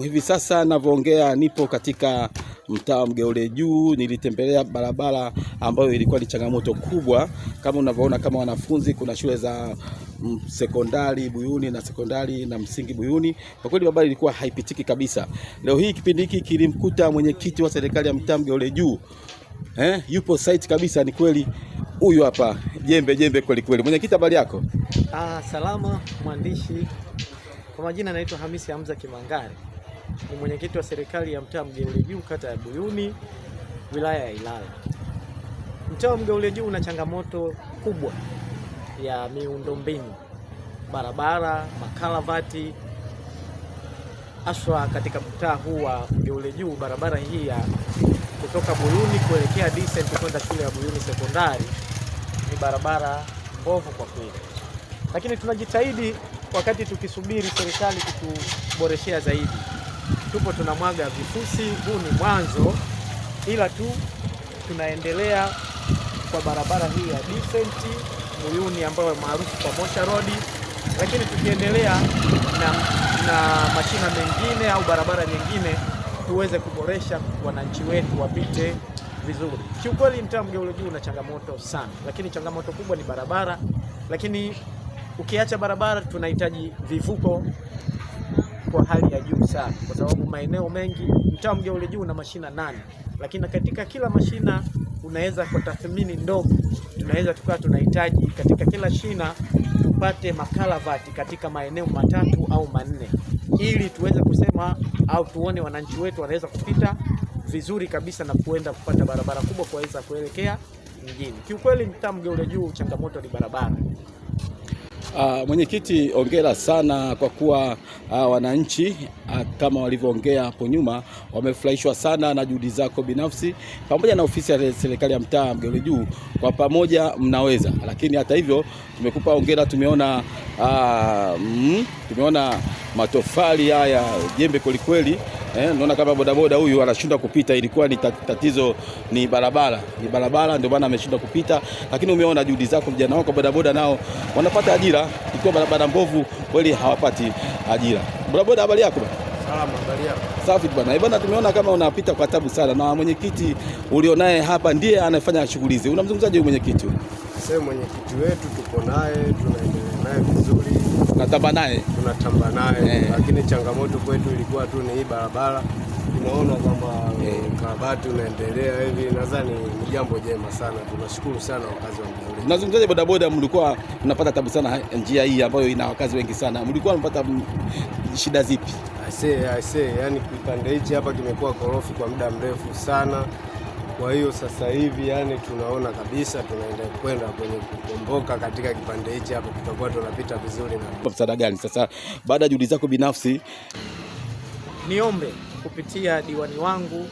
hivi sasa ninavyoongea nipo katika mtaa Mgeule Juu. Nilitembelea barabara ambayo ilikuwa ni changamoto kubwa. Kama unavyoona, kama wanafunzi, kuna shule za sekondari Buyuni na sekondari na msingi Buyuni. Kwa kweli barabara ilikuwa haipitiki kabisa. Leo hii kipindi hiki kilimkuta mwenyekiti wa serikali ya mtaa Mgeule Juu. Yupo site kabisa, ni kweli. Huyu hapa jembe kweli kweli. Mwenyekiti, habari yako? Salama mwandishi. Kwa majina naitwa Hamisi Hamza Kimangare. Ni mwenyekiti wa serikali ya mtaa Mgeule Juu, kata ya Buyuni, wilaya ya Ilala. Mtaa wa Mgeule Juu una changamoto kubwa ya miundombinu, barabara, makalavati. Aswa katika mtaa huu wa Mgeule Juu, barabara hii ya kutoka Buyuni kuelekea Decent kwenda shule ya Buyuni sekondari ni barabara mbovu kwa kweli. Lakini tunajitahidi wakati tukisubiri serikali kutuboreshea zaidi. Tupo tunamwaga vifusi, huu ni mwanzo, ila tu tunaendelea kwa barabara hii ya Decent Buyuni ambayo maarufu kwa Mosha Road, lakini tukiendelea na mashina mengine au barabara nyingine tuweze kuboresha wananchi wetu wapite vizuri. Kiukweli mtaa Mgeule Juu una changamoto sana, lakini changamoto kubwa ni barabara. Lakini ukiacha barabara, tunahitaji vivuko kwa hali ya juu sana, kwa sababu maeneo mengi mtaa Mgeule Juu una mashina 8, lakini katika kila mashina unaweza kwa tathmini ndogo tunaweza tukawa tunahitaji katika kila shina tupate makalavati katika maeneo 3 au 4, ili tuweze kusema au tuone wananchi wetu wanaweza kupita vizuri kabisa na kuenda kupata barabara kubwa kuweza kuelekea mjini. Kiukweli mtaa Mgeule Juu changamoto ni barabara. Mwenyekiti, hongera sana kwa kuwa wananchi kama walivyoongea hapo nyuma wamefurahishwa sana na juhudi zako binafsi pamoja na ofisi ya serikali ya mtaa Mgeule Juu. Kwa pamoja mnaweza. Lakini hata hivyo tumekupa hongera. Tumeona matofali haya jembe kweli kweli. Naona kama bodaboda huyu anashindwa kupita, ilikuwa ni tatizo ni barabara ndio maana ameshindwa kupita. Lakini umeona juhudi zako, vijana wako bodaboda nao wanapata ajira. Ikiwa barabara mbovu kweli hawapati ajira. Bodaboda, habari yako bwana? Salama, habari yako? Safi bwana. Bwana, tumeona kama unapita kwa tabu sana, na mwenyekiti ulionaye hapa ndiye anafanya shughuli hizi. Unamzungumzaje huyu mwenyekiti? Sasa mwenyekiti wetu tuko naye, tunaendelea naye vizuri. Tunatamba naye. Lakini changamoto kwetu ilikuwa tu ni hii barabara. Tunaona kama karabati unaendelea hivi, nadhani ni jambo jema sana. Tunashukuru sana wakazi wa Mgeule. Unazungumzaje bodaboda, mlikuwa mnapata tabu sana njia hii ambayo ina wakazi wengi sana. Mlikuwa mnapata shida zipi? Yani kipande hichi hapa kimekuwa korofi kwa muda mrefu sana. Kwa hiyo sasa hivi yani tunaona kabisa tunaenda kwenda kwenye kukomboka katika kipande hichi hapa, tutakuwa tunapita vizuri. Na msaada gani sasa baada ya juhudi zako binafsi? Niombe kupitia diwani wangu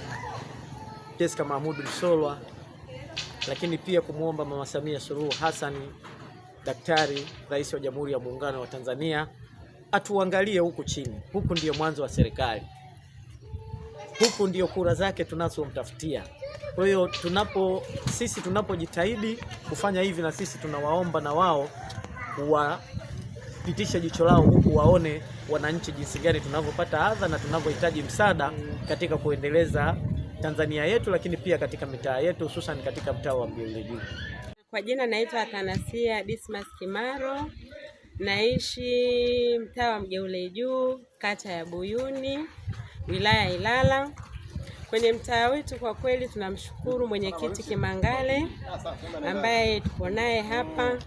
Jessica Mahmud Msolwa, lakini pia kumuomba Mama Samia Suluhu Hassan, Daktari Rais wa Jamhuri ya Muungano wa Tanzania, atuangalie huku chini. Huku ndio mwanzo wa serikali, huku ndio kura zake tunazomtafutia. Kwa hiyo sisi tunapojitahidi kufanya hivi, na sisi tunawaomba na wao wapitisha jicho lao huku, waone wananchi jinsi gani tunavyopata adha na tunavyohitaji msaada katika kuendeleza Tanzania yetu, lakini pia katika mitaa yetu, hususan katika mtaa wa Mgeule Juu. Kwa jina naitwa Athanasia Dismas Kimaro, naishi mtaa wa Mgeule Juu, kata ya Buyuni, wilaya ya Ilala. Kwenye mtaa wetu kwa kweli tunamshukuru mwenyekiti Kimangale ambaye tuko naye hapa.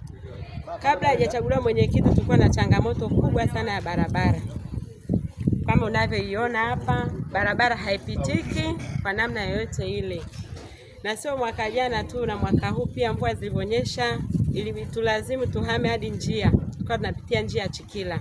Kabla hajachaguliwa mwenyekiti tulikuwa na changamoto kubwa sana ya barabara. Kama unavyoiona hapa, barabara haipitiki kwa namna yoyote ile. Na sio mwaka jana tu, na mwaka huu pia mvua zilivyonyesha ilitulazimu tuhame hadi njia. Tulikuwa tunapitia njia ya Chikila.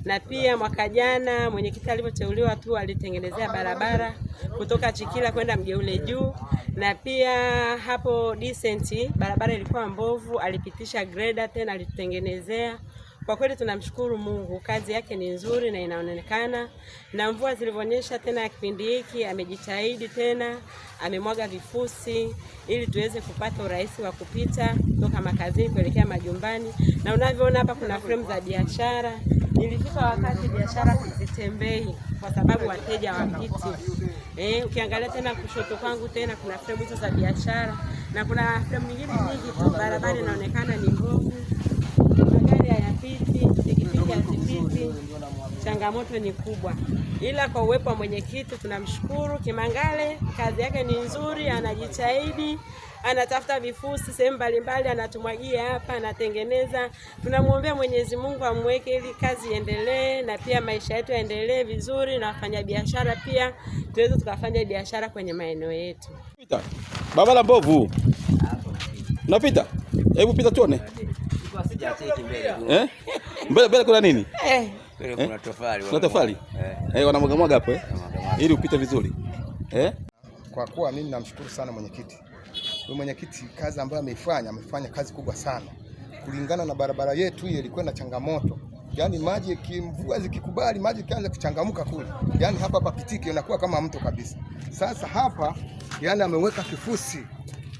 Na pia mwaka jana mwenyekiti alipoteuliwa tu alitengenezea barabara kutoka Chikila kwenda Mgeule Juu, na pia hapo Decent barabara ilikuwa mbovu, alipitisha grader tena alitengenezea. Kwa kweli tunamshukuru Mungu, kazi yake ni nzuri na inaonekana. Na mvua zilivyonyesha tena kipindi hiki amejitahidi tena, amemwaga vifusi ili tuweze kupata urahisi wa kupita kutoka makazini kuelekea majumbani. Na unavyoona hapa kuna frame za biashara. Nilifika wakati biashara zitembei. kwa sababu wateja wapiti. Ukiangalia tena kushoto kwangu tena kuna fremu hizo za biashara na kuna fremu nyingine nyingi tu. Barabara inaonekana ni mbovu, magari hayapiti, pikipiki hazipiti, changamoto ni kubwa. Ila kwa uwepo wa mwenyekiti tunamshukuru Kimangale, kazi yake ni nzuri, anajitahidi, anatafuta vifusi sehemu mbalimbali, anatumwagia hapa, anatengeneza. Tunamwombea Mwenyezi Mungu amweke ili kazi iendelee na pia maisha yetu yaendelee vizuri, na wafanya biashara pia tuweze tukafanya biashara kwenye maeneo yetu. Pita. Barabara mbovu. Unapita? Hebu pita tuone. Mbele kuna nini? Kuna tofali. Kuna tofali? Wanamwaga hapo ili upite vizuri. Kwa kuwa mimi namshukuru sana mwenyekiti. Huyu mwenyekiti kazi ambayo amefanya kazi kubwa sana. Kulingana na barabara yetu hii ilikuwa na changamoto. Yaani maji mvua zikikubali maji kianza kuchangamuka kule. Yaani hapa papitiki inakuwa kama mto kabisa. Sasa hapa yaani ameweka kifusi.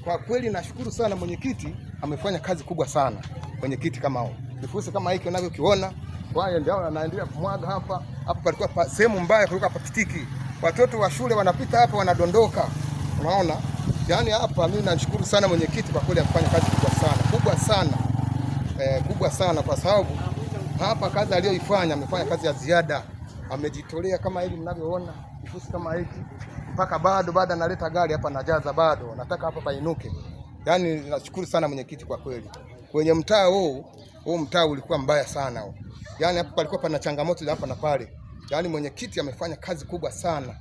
Kwa kweli nashukuru sana mwenyekiti, amefanya kazi kubwa sana. Mwenyekiti kama huyo. Kifusi kama hiki unavyokiona, wao ndio wanaendelea kumwaga hapa. Hapa palikuwa sehemu mbaya kuliko papitiki. Watoto wa shule wanapita hapa wanadondoka. Unaona? Yaani hapa mimi nashukuru sana mwenyekiti, kwa kweli amefanya kazi kubwa sana kwa sababu hapa kazi aliyoifanya amefanya kazi ya ziada. Amejitolea kama hivi mnavyoona, kifusi kama hiki mpaka bado analeta gari hapa najaza bado. Nataka hapa painuke. Yaani nashukuru sana mwenyekiti kwa kweli. Kwenye mtaa huu mtaa ulikuwa mbaya sana. Yaani hapa palikuwa pana changamoto hapa na pale. Yaani mwenyekiti amefanya kazi kubwa sana.